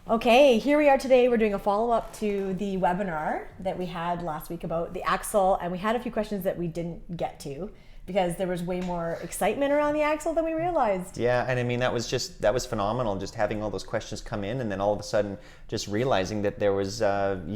Okay, here we are today. We're doing a follow-up to the webinar that we had last week about the Axel, and we had a few questions that we didn't get to because there was way more excitement around the Axel than we realized. Yeah, and I mean, that was phenomenal, just having all those questions come in and then all of a sudden just realizing that there was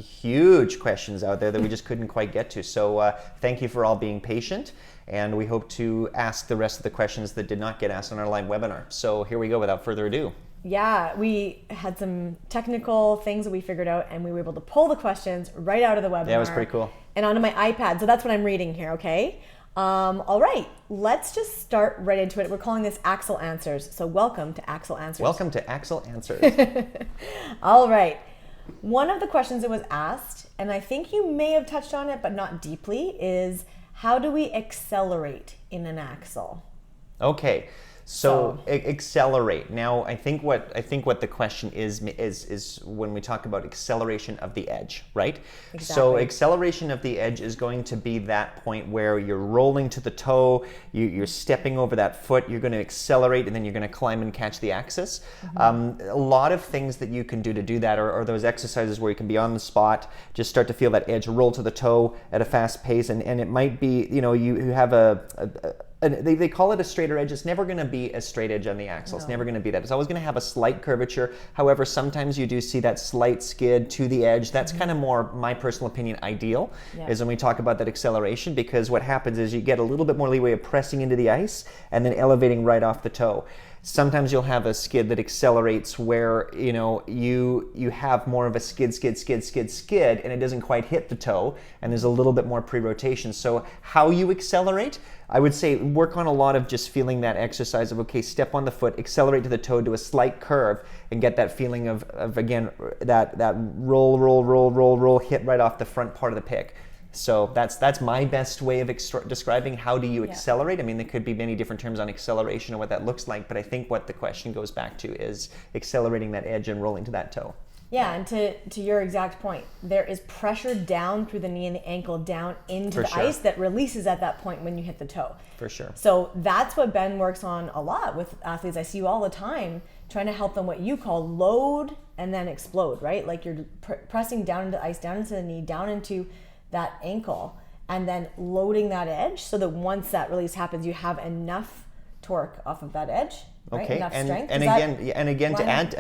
huge questions out there that we just couldn't quite get to. So thank you for all being patient, and we hope to ask the rest of the questions that did not get asked on our live webinar. So here we go, without further ado. Yeah, we had some technical things that we figured out, and we were able to pull the questions right out of the webinar. Yeah, it was pretty cool. And onto my iPad, so that's what I'm reading here, okay? All right, let's just start right into it. We're calling this Axel Answers, so welcome to Axel Answers. Welcome to Axel Answers. All right, one of the questions that was asked, and I think you may have touched on it, but not deeply, is how do we accelerate in an Axel? Okay. So accelerate. Now, I think what the question is when we talk about acceleration of the edge, right? Exactly. So acceleration of the edge is going to be that point where you're rolling to the toe, you're stepping over that foot, you're going to accelerate, and then you're going to climb and catch the axis. Mm-hmm. A lot of things that you can do to do that are those exercises where you can be on the spot, just start to feel that edge roll to the toe at a fast pace, and it might be, you have they call it a straighter edge. It's never going to be a straight edge on the axle. No. It's never going to be that. It's always going to have a slight curvature. However, sometimes you do see that slight skid to the edge. That's kind of more, my personal opinion, ideal, is when we talk about that acceleration, because what happens is you get a little bit more leeway of pressing into the ice and then elevating right off the toe. Sometimes you'll have a skid that accelerates where, you have more of a skid, and it doesn't quite hit the toe, and there's a little bit more pre-rotation. So how you accelerate, I would say work on a lot of just feeling that exercise of, okay, step on the foot, accelerate to the toe, do a slight curve, and get that feeling of again, that roll, hit right off the front part of the pick. So that's my best way of describing how do you accelerate. I mean, there could be many different terms on acceleration or what that looks like, but I think what the question goes back to is accelerating that edge and rolling to that toe. Yeah, and to your exact point, there is pressure down through the knee and the ankle down into the ice that releases at that point when you hit the toe. For sure. So that's what Ben works on a lot with athletes. I see you all the time trying to help them what you call load and then explode, right? Like you're pressing down into the ice, down into the knee, down into that ankle, and then loading that edge so that once that release happens, you have enough torque off of that edge. Right? Okay, enough strength. and again to add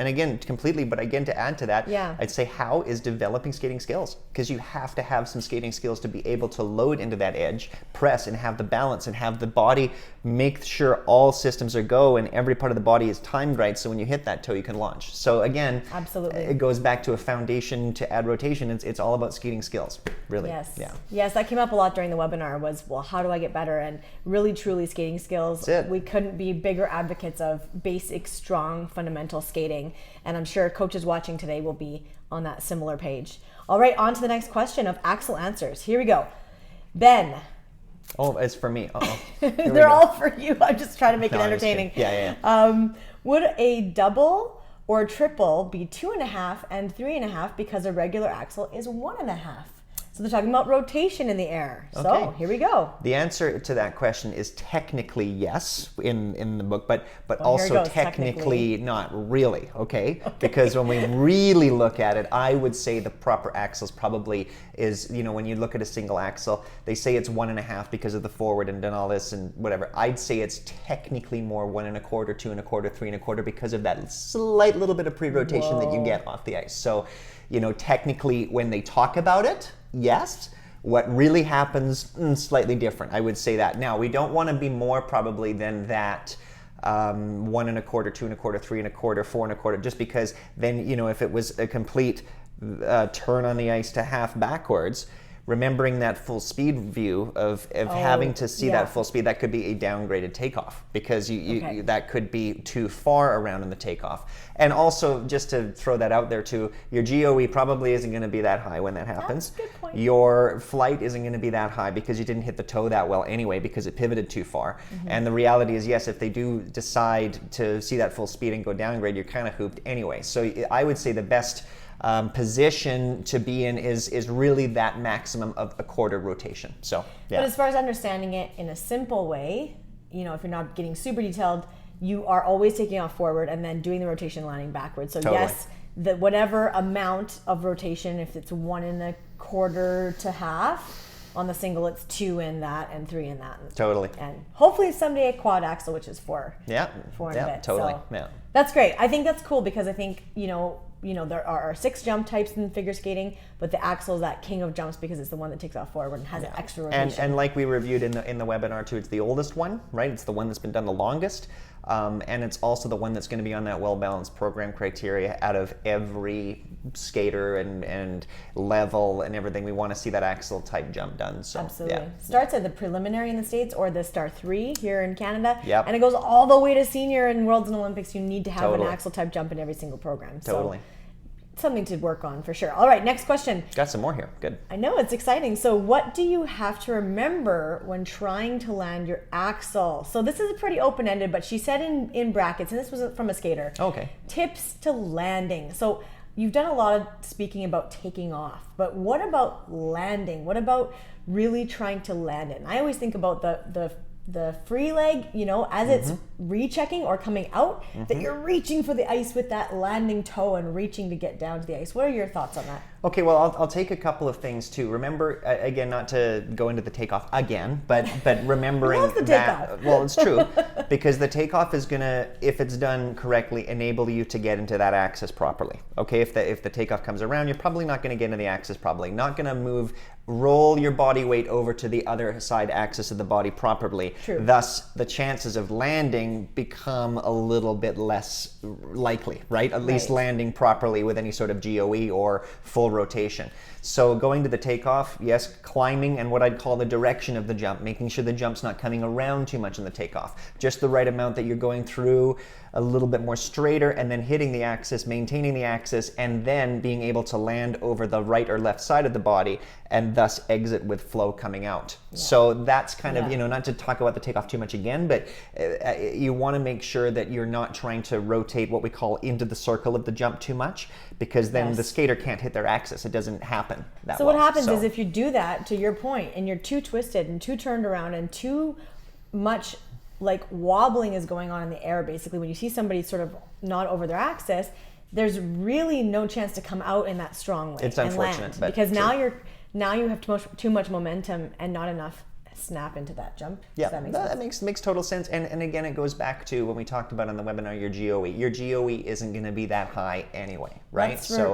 to that, I'd say how is developing skating skills, because you have to have some skating skills to be able to load into that edge, press, and have the balance, and have the body make sure all systems are go and every part of the body is timed right, so when you hit that toe you can launch. So again, absolutely, it goes back to a foundation to add rotation. It's all about skating skills, really. Yes, that came up a lot during the webinar was, well, how do I get better? And really truly skating skills. That's it. We couldn't be bigger advocates of basic, strong, fundamental skating. And I'm sure coaches watching today will be on that similar page. All right, on to the next question of Axel Answers. Here we go. Ben. Oh, it's for me. Uh-oh. They're all for you. I'm just trying to make it entertaining. Yeah. Would a double or triple be 2.5 and 3.5 because a regular axle is 1.5? So they're talking about rotation in the air. So here we go. The answer to that question is technically yes in the book, but also technically not really, okay? Because when we really look at it, I would say the proper axles probably is, when you look at a single axle, they say it's 1.5 because of the forward and all this and whatever. I'd say it's technically more 1.25, 2.25, 3.25 because of that slight little bit of pre-rotation that you get off the ice. So, technically when they talk about it, yes. What really happens, slightly different. I would say that. Now, we don't want to be more probably than that 1.25, 2.25, 3.25, 4.25, just because then, if it was a complete turn on the ice to half backwards, remembering that full speed view of having to see that full speed, that could be a downgraded takeoff, because you that could be too far around in the takeoff. And also, just to throw that out there too, your GOE probably isn't going to be that high when that happens. That's a good point. Your flight isn't going to be that high because you didn't hit the toe that well anyway, because it pivoted too far. Mm-hmm. And the reality is, yes, if they do decide to see that full speed and go downgrade, you're kind of hooped anyway. So I would say the best position to be in is really that maximum of a quarter rotation. So, yeah. But as far as understanding it in a simple way, if you're not getting super detailed, you are always taking off forward and then doing the rotation landing backwards. So yes, the whatever amount of rotation, if it's 1 1/4 to half. On the single, it's 2 in that and 3 in that. Totally. And hopefully someday a quad axle, which is 4. Yeah. 4 and a bit. Totally. So Yeah. that's great. I think that's cool because I think, there are 6 jump types in figure skating, but the axle is that king of jumps because it's the one that takes off forward and has an extra rotation. And like we reviewed in the webinar too, it's the oldest one, right? It's the one that's been done the longest. And it's also the one that's going to be on that well-balanced program criteria out of every skater and level and everything. We want to see that axle type jump done. So absolutely. Yeah. Starts at the preliminary in the States or the Star 3 here in Canada. Yep. And it goes all the way to senior in Worlds and Olympics. You need to have Totally. an axle type jump in every single program. Totally. So something to work on for sure. All right, next question. Got some more here. Good. I know, it's exciting. So what do you have to remember when trying to land your axle? So this is pretty open-ended, but she said in brackets, and this was from a skater. Okay. Tips to landing. So you've done a lot of speaking about taking off, but what about landing? What about really trying to land it? And I always think about the free leg, as it's rechecking or coming out, that you're reaching for the ice with that landing toe and reaching to get down to the ice. What are your thoughts on that? Okay, well, I'll take a couple of things too. Remember, again, not to go into the takeoff again, but remembering Love the that, takeoff. well, it's true, because the takeoff is gonna, if it's done correctly, enable you to get into that axis properly. Okay, if the takeoff comes around, you're probably not gonna get into the axis properly, not gonna roll your body weight over to the other side axis of the body properly. True. Thus, the chances of landing become a little bit less likely, right? At least landing properly with any sort of GOE or full rotation. So going to the takeoff, yes, climbing and what I'd call the direction of the jump, making sure the jump's not coming around too much in the takeoff. Just the right amount that you're going through a little bit more straighter and then hitting the axis, maintaining the axis, and then being able to land over the right or left side of the body and thus exit with flow coming out. Yeah. So that's kind of, not to talk about the takeoff too much again, but you want to make sure that you're not trying to rotate what we call into the circle of the jump too much, because then the skater can't hit their axis. It doesn't happen that So well. what happens is if you do that, to your point, and you're too twisted and too turned around and too much like wobbling is going on in the air, basically, when you see somebody sort of not over their axis, there's really no chance to come out in that strong way. It's and unfortunate, land, but because true. now you have too much momentum and not enough snap into that jump. Yeah, Does that make sense? makes total sense. And again, it goes back to when we talked about on the webinar, your GOE. Your GOE isn't going to be that high anyway, right?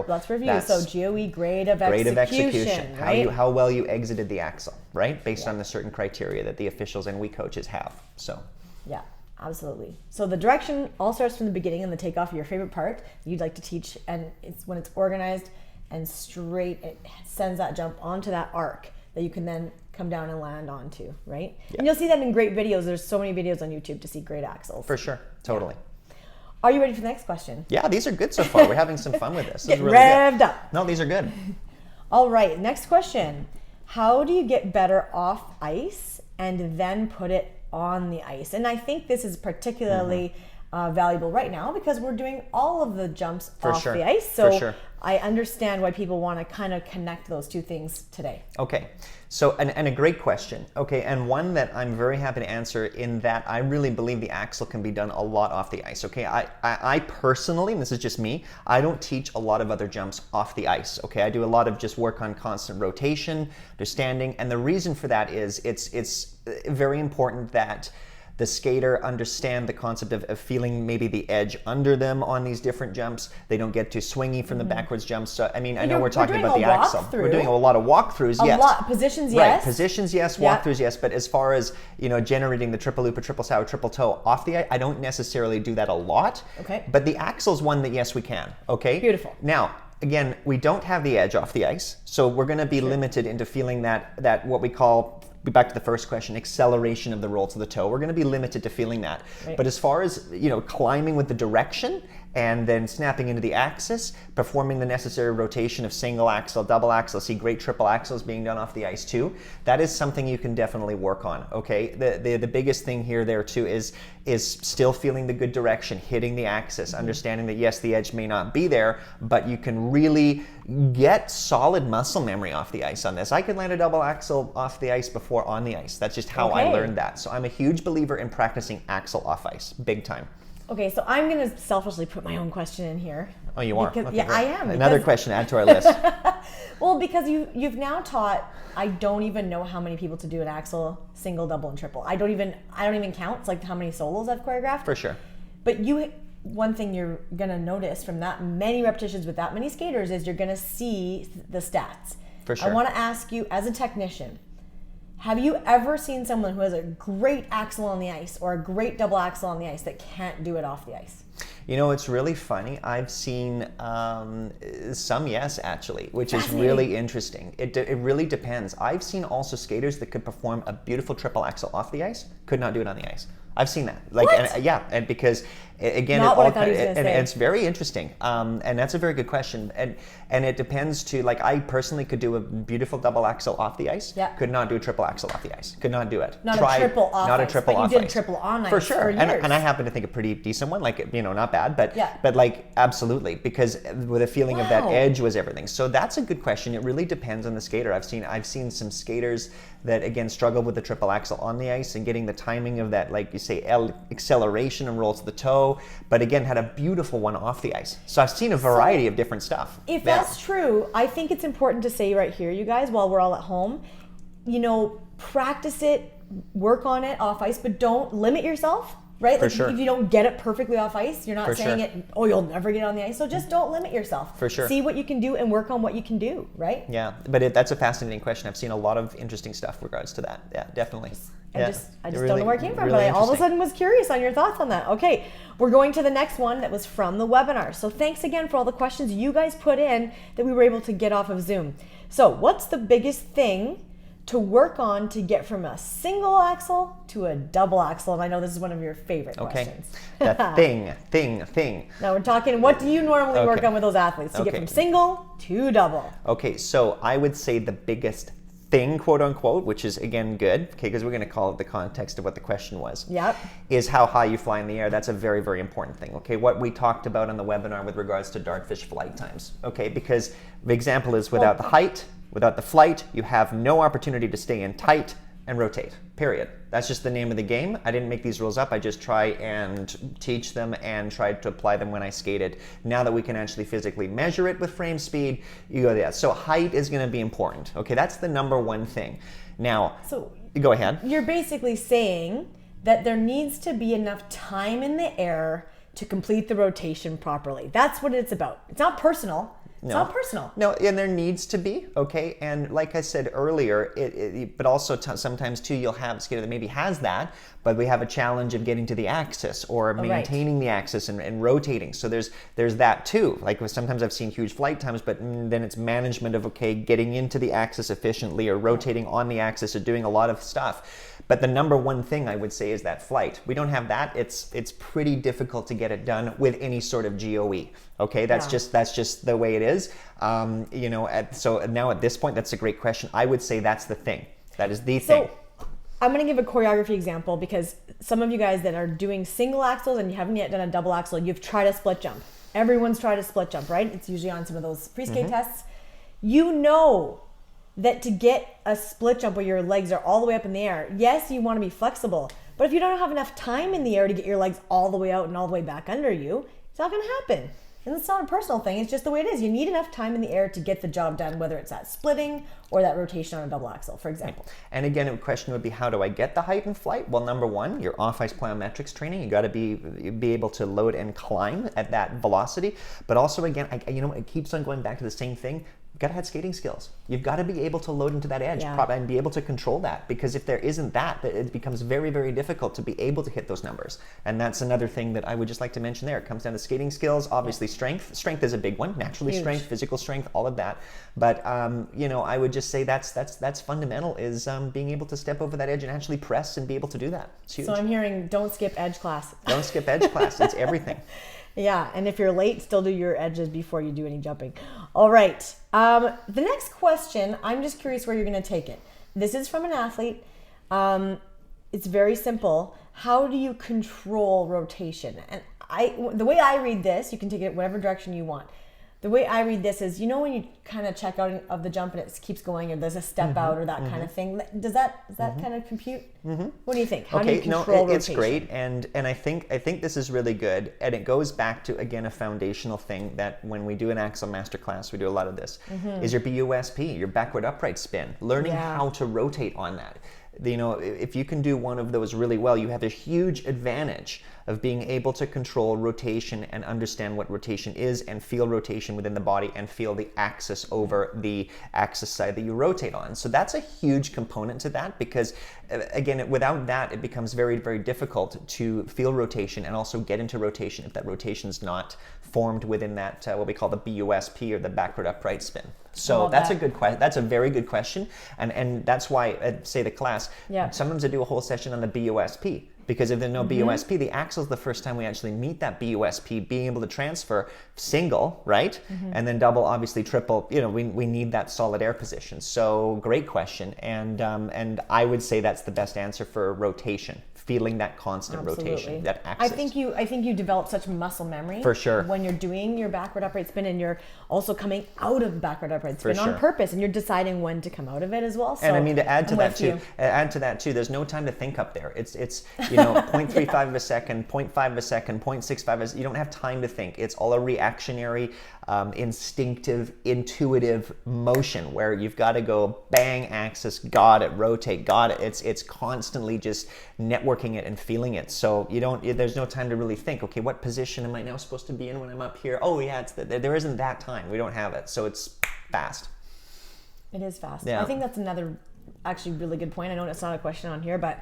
Let's review. So GOE, grade of execution, right? How well you exited the axle, right? Based on the certain criteria that the officials and we coaches have. So. Yeah, absolutely. So the direction all starts from the beginning, and the takeoff, your favorite part you'd like to teach, and it's when it's organized and straight, it sends that jump onto that arc that you can then come down and land onto, right? Yeah. And you'll see that in great videos. There's so many videos on YouTube to see great axles. For sure, totally. Yeah. Are you ready for the next question? Yeah, these are good so far. We're having some fun with this. This is really revved good. Up. No, these are good. All right, next question. How do you get better off ice and then put it on the ice? And I think this is particularly valuable right now because we're doing all of the jumps off the ice. So I understand why people want to kind of connect those two things today. Okay, so and a great question. Okay, and one that I'm very happy to answer in that I really believe the axle can be done a lot off the ice. Okay, I personally, and this is just me, I don't teach a lot of other jumps off the ice. Okay, I do a lot of just work on constant rotation, understanding, and the reason for that is it's very important that the skater understand the concept of feeling maybe the edge under them on these different jumps. They don't get too swingy from the backwards jumps. So, I mean, I know we're talking about the axle. We're doing a lot of walkthroughs, yes. Positions, yes. Right, positions, yes. Walkthroughs, yes. But as far as, generating the triple loop or triple sour, triple toe off the ice, I don't necessarily do that a lot. Okay. But the axle's one that, yes, we can. Okay? Beautiful. Now, again, we don't have the edge off the ice. So we're going to be limited into feeling that what we call, back to the first question, acceleration of the roll to the toe. We're going to be limited to feeling that. Right. But as far as, climbing with the direction and then snapping into the axis, performing the necessary rotation of single axle, double axle, see great triple axles being done off the ice too. That is something you can definitely work on, okay? The biggest thing here there too is still feeling the good direction, hitting the axis, understanding that yes, the edge may not be there, but you can really get solid muscle memory off the ice on this. I could land a double axle off the ice before on the ice. That's just how I learned that. So I'm a huge believer in practicing axle off ice, big time. Okay, so I'm going to selfishly put my own question in here. Oh, you are? Because, Okay, yeah, great. I am. Another question to add to our list. Well, because you've now taught, I don't even know how many people to do an Axel, single, double, and triple. I don't even count. It's like how many solos I've choreographed. For sure. But one thing you're gonna notice from that many repetitions with that many skaters is you're gonna see the stats. For sure. I want to ask you, as a technician, have you ever seen someone who has a great axel on the ice or a great double axel on the ice that can't do it off the ice? You know, it's really funny. I've seen some, yes, actually, which is really interesting. It really depends. I've seen also skaters that could perform a beautiful triple axel off the ice, could not do it on the ice. I've seen that. Like, and because again, Not what I thought he was gonna say. it's very interesting. And that's a very good question. And it depends to, like, I personally could do a beautiful double axel off the ice. Yeah. Could not do a triple axel off the ice. Could not do it. Not a triple off Not ice, a triple but off you did ice. triple on ice for sure. for years. And I happen to think a pretty decent one. Like, you know, not bad, but Yeah. but like absolutely, because with a feeling of that Wow. edge was everything. So that's a good question. It really depends on the skater. I've seen some skaters that again struggle with the triple axel on the ice and getting the timing of that, like you say, acceleration and roll to the toe, but again had a beautiful one off the ice. So I've seen a variety of different stuff. If that's true, I think it's important to say right here, you guys, while we're all at home, you know, practice it, work on it off ice, but don't limit yourself. Right? For Like, sure. if you don't get it perfectly off ice, you're not For saying sure. it, oh, you'll never get it on the ice. So just don't limit yourself. For sure. See what you can do and work on what you can do, right? Yeah, but that's a fascinating question. I've seen a lot of interesting stuff regards to that. Yeah, definitely. I Yeah. just Really- don't know where it came from, really but I all of a interesting. sudden was curious on your thoughts on that. Okay, we're going to the next one that was from the webinar. So thanks again for all the questions you guys put in that we were able to get off of Zoom. So what's the biggest thing to work on to get from a single axle to a double axle? And I know this is one of your favorite questions. That thing. Now we're talking, what do you normally work Okay. on with those athletes to get Okay. from single to double? Okay, so I would say the biggest thing, quote unquote, which is again good, okay, because we're going to call it the context of what the question was, Yep. is how high you fly in the air. That's a very, very important thing, okay? What we talked about on the webinar with regards to Dartfish flight times, okay? Because the example is without the height, without the flight, you have no opportunity to stay in tight and rotate, period. That's just the name of the game. I didn't make these rules up. I just try and teach them and tried to apply them when I skated. Now that we can actually physically measure it with frame speed, you go there. So height is going to be important. Okay, that's the number one thing. Now, So go ahead. you're basically saying that there needs to be enough time in the air to complete the rotation properly. That's what it's about. It's not personal. It's not personal. No, and there needs to be, okay? And like I said earlier, but also sometimes too, you'll have a skater that maybe has that, but we have a challenge of getting to the axis or maintaining the axis and rotating. So there's that too. Like sometimes I've seen huge flight times, but then it's management of, okay, getting into the axis efficiently or rotating on the axis or doing a lot of stuff. But the number one thing I would say is that flight. We don't have that. It's pretty difficult to get it done with any sort of GOE. Okay, that's just the way it is. You know, so now at this point, that's a great question. I would say that's the thing. That is the thing. I'm going to give a choreography example because some of you guys that are doing single axles and you haven't yet done a double axle, you've tried a split jump. Everyone's tried a split jump, right? It's usually on some of those pre-skate tests. You know that to get a split jump where your legs are all the way up in the air, yes, you want to be flexible, but if you don't have enough time in the air to get your legs all the way out and all the way back under you, it's not going to happen. And it's not a personal thing, it's just the way it is. You need enough time in the air to get the job done, whether it's that splitting or that rotation on a double axle, for example. And again, a question would be, how do I get the height in flight? Well, number one, your off-ice plyometrics training. You got to be able to load and climb at that velocity. But also, again, you know, it keeps on going back to the same thing. You've got to have skating skills. You've got to be able to load into that edge and be able to control that, because if there isn't that, it becomes very, very difficult to be able to hit those numbers. And that's another thing that I would just like to mention there. It comes down to skating skills, obviously strength. Strength is a big one, naturally strength, physical strength, all of that. But, you know, I would just say that's fundamental, is being able to step over that edge and actually press and be able to do that. It's huge. So I'm hearing, don't skip edge class. Don't skip edge class. It's everything. Yeah, and if you're late, still do your edges before you do any jumping. All right. The next question, I'm just curious where you're going to take it. This is from an athlete. It's very simple. How do you control rotation? And the way I read this, you can take it whatever direction you want. the way I read this is, when you kind of check out of the jump and it keeps going, or there's a step out or that kind of thing. Does that kind of compute? What do you think? How do you control rotation? It's great, and I think this is really good, and it goes back to, again, a foundational thing that when we do an Axel Masterclass, we do a lot of this, is your BUSP, your backward upright spin, learning how to rotate on that. If you can do one of those really well, you have a huge advantage of being able to control rotation and understand what rotation is and feel rotation within the body and feel the axis over the axis side that you rotate on. So that's a huge component to that, because again, without that, it becomes very, very difficult to feel rotation and also get into rotation if that rotation is not formed within that what we call the BUSP, or the backward upright spin. So that's a good question. That's a very good question, and that's why I'd say the class. Sometimes I do a whole session on the BUSP. Because if there's no BUSP, the axle is the first time we actually meet that BUSP, being able to transfer single, right? And then double, obviously triple, we need that solid air position. So great question. And I would say that's the best answer for rotation, feeling that constant rotation, that axis. I think you develop such muscle memory. For sure. When you're doing your backward upright spin, and you're also coming out of backward upright spin on purpose, and you're deciding when to come out of it as well. So, and I mean, to add to that too, there's no time to think up there. It's 0.35 of a second, 0.5 of a second, 0.65 of a second. You don't have time to think. It's all a reactionary, instinctive, intuitive motion where you've got to go bang, axis, got it, rotate, got it. It's constantly just networking it and feeling it. So there's no time to really think, okay, what position am I now supposed to be in when I'm up here? Oh yeah, there isn't that time. We don't have it. So it's fast. It is fast. Yeah. I think that's another actually really good point. I know it's not a question on here, but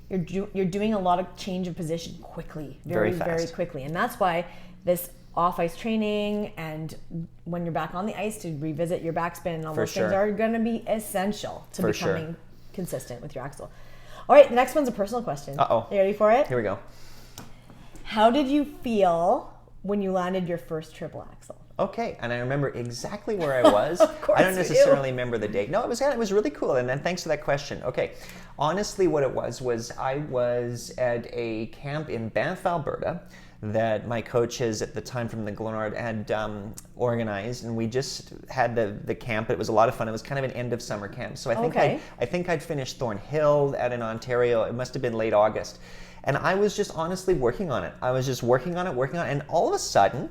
you're doing a lot of change of position quickly, very quickly. And that's why this off-ice training and when you're back on the ice to revisit your backspin and all those things are going to be essential to becoming consistent with your axle. All right, the next one's a personal question. Uh-oh. You ready for it? Here we go. How did you feel when you landed your first triple axle? Okay, and I remember exactly where I was. Of course I don't necessarily remember the date. No, it was really cool, and then thanks for that question. Okay, honestly, what it was I was at a camp in Banff, Alberta, that my coaches at the time from the Glenard had organized, and we just had the camp. It was a lot of fun. It was kind of an end of summer camp, so I think I'd finished Thornhill out in Ontario. It must have been late August, and I was just honestly working on it. I was just working on it, and all of a sudden,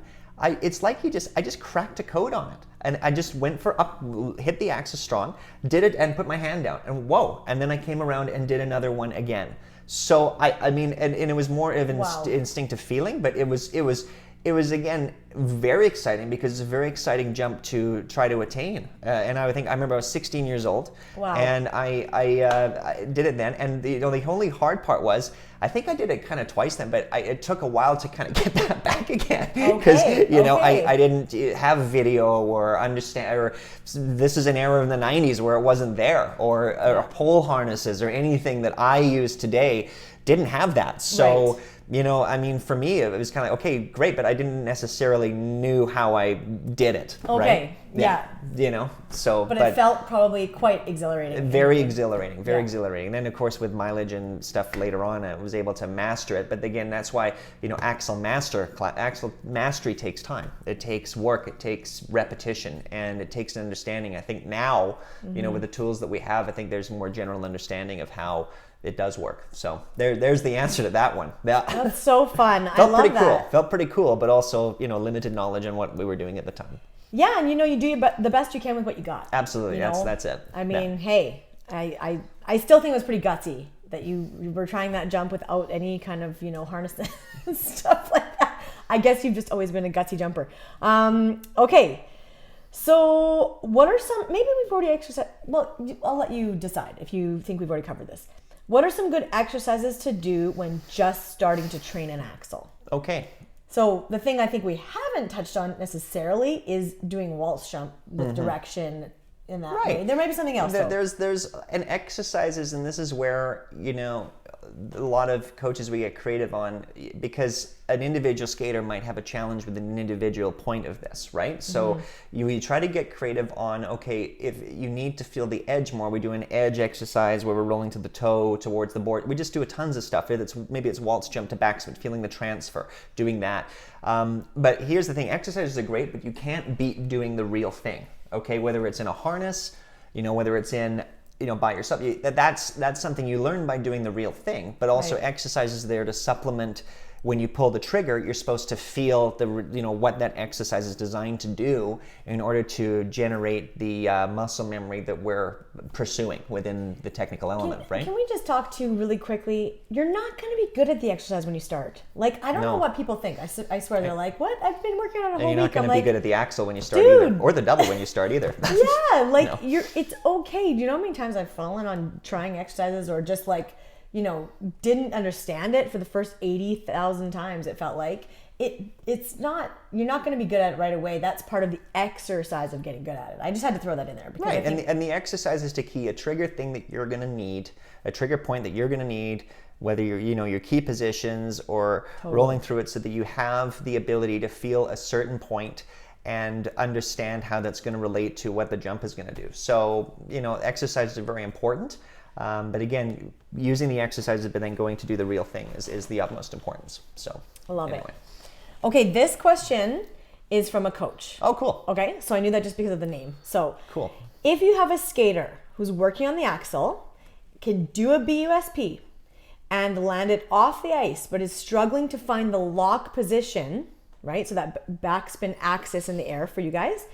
it's like I just cracked a code on it, and I just went for up, hit the axis strong, did it, and put my hand down, and whoa! And then I came around and did another one again. So I mean, and it was more of an instinctive feeling, but it was again very exciting, because it's a very exciting jump to try to attain. And I remember I was 16 years old, and I did it then. And the only hard part was I think I did it kind of twice then, but it took a while to kind of get that back again, because I didn't have video or understand, or this is an era in the 90s where it wasn't there, or pole harnesses or anything that I use today didn't have that. So. I mean, for me, it was kind of okay, great, but I didn't necessarily knew how I did it. Okay, right? Yeah. So. But it felt probably quite exhilarating. Very exhilarating, exhilarating. And then, of course, with mileage and stuff later on, I was able to master it. But again, that's why Axel mastery takes time. It takes work. It takes repetition, and it takes an understanding. I think now, with the tools that we have, I think there's more general understanding of how it does work. So there's the answer to that one. Yeah. That's so fun. I love that. Felt pretty cool, but also, limited knowledge on what we were doing at the time. Yeah, and you do the best you can with what you got. Absolutely. That's it. I mean, hey, I still think it was pretty gutsy that you were trying that jump without any kind of, harness and stuff like that. I guess you've just always been a gutsy jumper. Okay. So what are some, maybe we've already exercised, well, I'll let you decide if you think we've already covered this. What are some good exercises to do when just starting to train an axle? Okay. So the thing I think we haven't touched on necessarily is doing waltz jump with direction in that way. There might be something else. There's an exercises, and this is where, a lot of coaches we get creative on, because an individual skater might have a challenge with an individual point of this, right? So you try to get creative on, okay, if you need to feel the edge more, we do an edge exercise where we're rolling to the toe towards the board. We just do tons of stuff. Maybe it's waltz jump to backspin, feeling the transfer, doing that. But here's the thing, exercises are great, but you can't beat doing the real thing, okay? Whether it's in a harness, whether it's in by yourself, that's something you learn by doing the real thing, but also exercises there to supplement. When you pull the trigger, you're supposed to feel what that exercise is designed to do in order to generate the muscle memory that we're pursuing within the technical element, right? Can we just talk to really quickly? You're not going to be good at the exercise when you start. Like, I don't know what people think. I swear they're like, what? I've been working on it a whole week. You're not going to be good at the Axel when you start either, or the double when you start either. Yeah, it's okay. Do you know how many times I've fallen on trying exercises or just didn't understand it for the first 80,000 times? It felt like it's not, you're not going to be good at it right away. That's part of the exercise of getting good at it. I just had to throw that in there. Right, and the exercise is to key a trigger thing that you're going to need, a trigger point that you're going to need, whether you're, your key positions or rolling through it so that you have the ability to feel a certain point and understand how that's going to relate to what the jump is going to do. So, exercises are very important. But again, using the exercises but then going to do the real thing is the utmost importance. So I love it. Okay, this question is from a coach. Oh, cool. Okay, so I knew that just because of the name. So cool. If you have a skater who's working on the axle, can do a BUSP and land it off the ice, but is struggling to find the lock position, right? So that backspin axis in the air for you guys,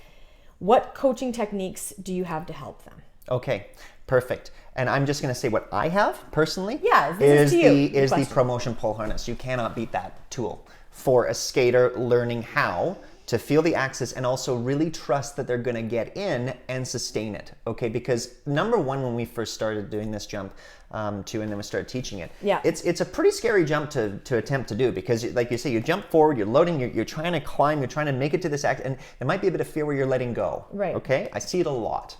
what coaching techniques do you have to help them? Okay, perfect. And I'm just going to say what I have personally. Yeah, this is the ProMotion pole harness. You cannot beat that tool for a skater learning how to feel the axis and also really trust that they're going to get in and sustain it. Okay, because number one, when we first started doing this jump, and then we started teaching it. Yeah. It's a pretty scary jump to attempt to do, because like you say, you jump forward, you're loading, you're trying to climb, you're trying to make it to this act, and there might be a bit of fear where you're letting go. Right. Okay, I see it a lot.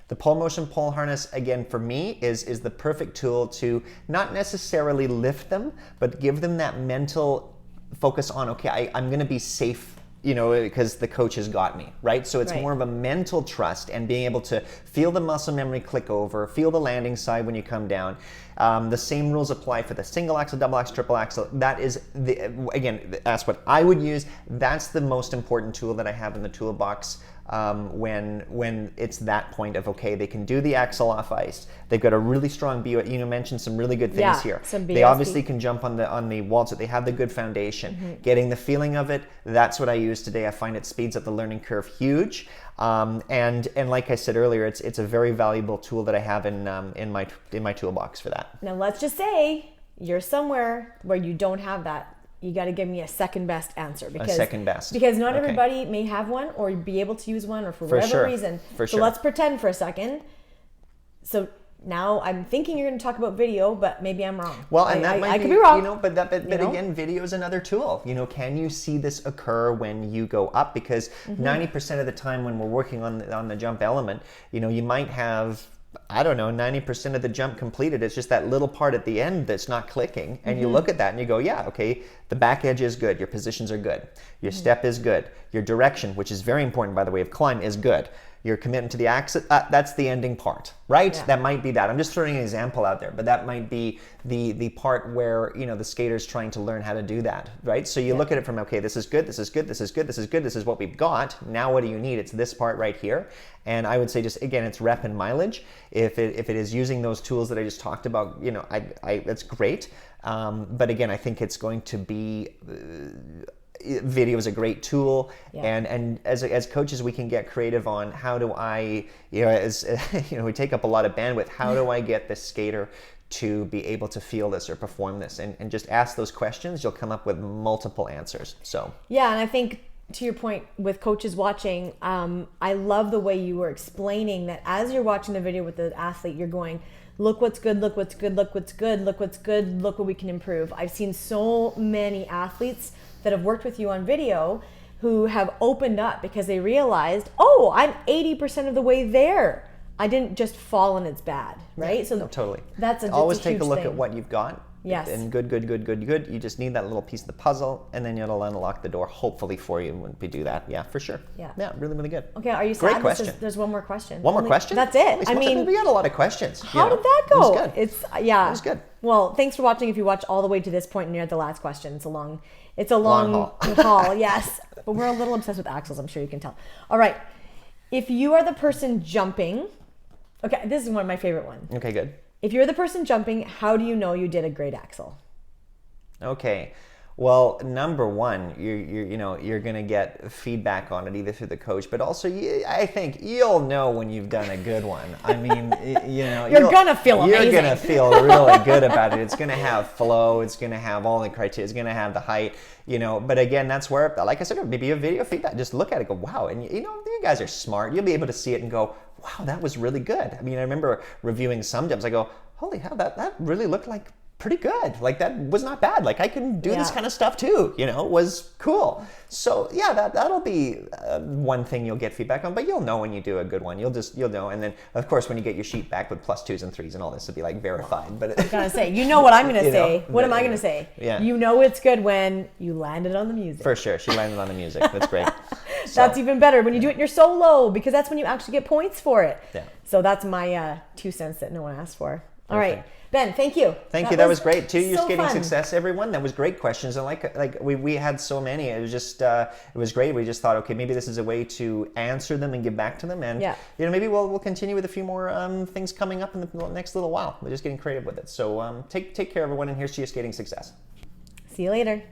The ProMotion pole harness, again, for me, is the perfect tool to not necessarily lift them, but give them that mental focus on, okay, I'm going to be safe, because the coach has got me, right? So it's more of a mental trust and being able to feel the muscle memory click over, feel the landing side when you come down. The same rules apply for the single axle, double axle, triple axle. That is, again, that's what I would use. That's the most important tool that I have in the toolbox when it's that point of, okay, they can do the axle off ice. They've got a really strong mentioned some really good things here. They obviously can jump on the waltz. They have the good foundation. Getting the feeling of it, that's what I use today. I find it speeds up the learning curve huge. And like I said earlier, it's a very valuable tool that I have in my toolbox for that. Now let's just say you're somewhere where you don't have that. You got to give me a second best answer, because not everybody may have one or be able to use one, or for whatever reason. So let's pretend for a second. So now I'm thinking you're going to talk about video, but maybe I'm wrong. Well, and I could be wrong. But again, video is another tool. Can you see this occur when you go up? Because 90% of the time when we're working on the jump element, you might have, I don't know, 90% of the jump completed. It's just that little part at the end that's not clicking. And you look at that and you go, yeah, okay, the back edge is good. Your positions are good. Your step is good. Your direction, which is very important, by the way, of climb, is good. Your commitment to the axis, that's the ending part, right? Yeah. That might be that. I'm just throwing an example out there, but that might be the part where, the skater's trying to learn how to do that, right? So you look at it from, okay, this is good, this is good, this is good, this is good, this is what we've got. Now what do you need? It's this part right here. And I would say just, again, it's rep and mileage. If it is using those tools that I just talked about, that's great. But again, I think it's going to be... video is a great tool, and as coaches we can get creative on how do I, we take up a lot of bandwidth. How do I get the skater to be able to feel this or perform this? And just ask those questions. You'll come up with multiple answers. So yeah, and I think to your point with coaches watching, I love the way you were explaining that as you're watching the video with the athlete, you're going, look what's good, look what's good, look what's good, look what's good, look what we can improve. I've seen so many athletes that have worked with you on video who have opened up because they realized, oh, I'm 80% of the way there. I didn't just fall and it's bad, right? Yeah, so totally. That's always take a look at what you've got Yes. And good. You just need that little piece of the puzzle, and then it'll unlock the door, hopefully, for you when we do that. Yeah, for sure. Yeah. Yeah, really good. Okay, are you sad? Great question. There's one more question. One more question? That's it. I mean, we had a lot of questions. How did that go? It was good. Yeah. It was good. Well, thanks for watching. If you watch all the way to this point and you're at the last question, it's a long haul. Yes. But we're a little obsessed with Axels, I'm sure you can tell. All right. If you are the person jumping, okay, this is one of my favorite ones. Okay, good. If you're the person jumping, how do you know you did a great Axel? Okay. Well, number one, you're going to get feedback on it either through the coach, but also I think you'll know when you've done a good one. I mean, you're going to feel amazing. You're going to feel really good about it. It's going to have flow. It's going to have all the criteria. It's going to have the height, But again, that's where, like I said, maybe a video feedback. Just look at it, go, wow. And you guys are smart. You'll be able to see it and go, wow, that was really good. I mean, I remember reviewing some jumps. I go, holy hell, that really looked like pretty good. Like, that was not bad. Like, I can do this kind of stuff too, it was cool. So yeah, that'll be one thing you'll get feedback on, but you'll know when you do a good one. You'll know. And then of course, when you get your sheet back with +2s and 3s and all this, it'll be like verified. But I'm gonna say, what I'm gonna say. What am I gonna say? Yeah. It's good when you landed on the music. For sure. She landed on the music. That's great. That's even better when you do it in your solo, because that's when you actually get points for it. Yeah. So that's my 2 cents that no one asked for. All right. Ben, thank you. Thank you. That was great. To your skating fun. Success, everyone. That was great questions. And like we had so many. It was just it was great. We just thought, okay, maybe this is a way to answer them and give back to them. And maybe we'll continue with a few more things coming up in the next little while. We're just getting creative with it. So take care, everyone, and here's to your skating success. See you later.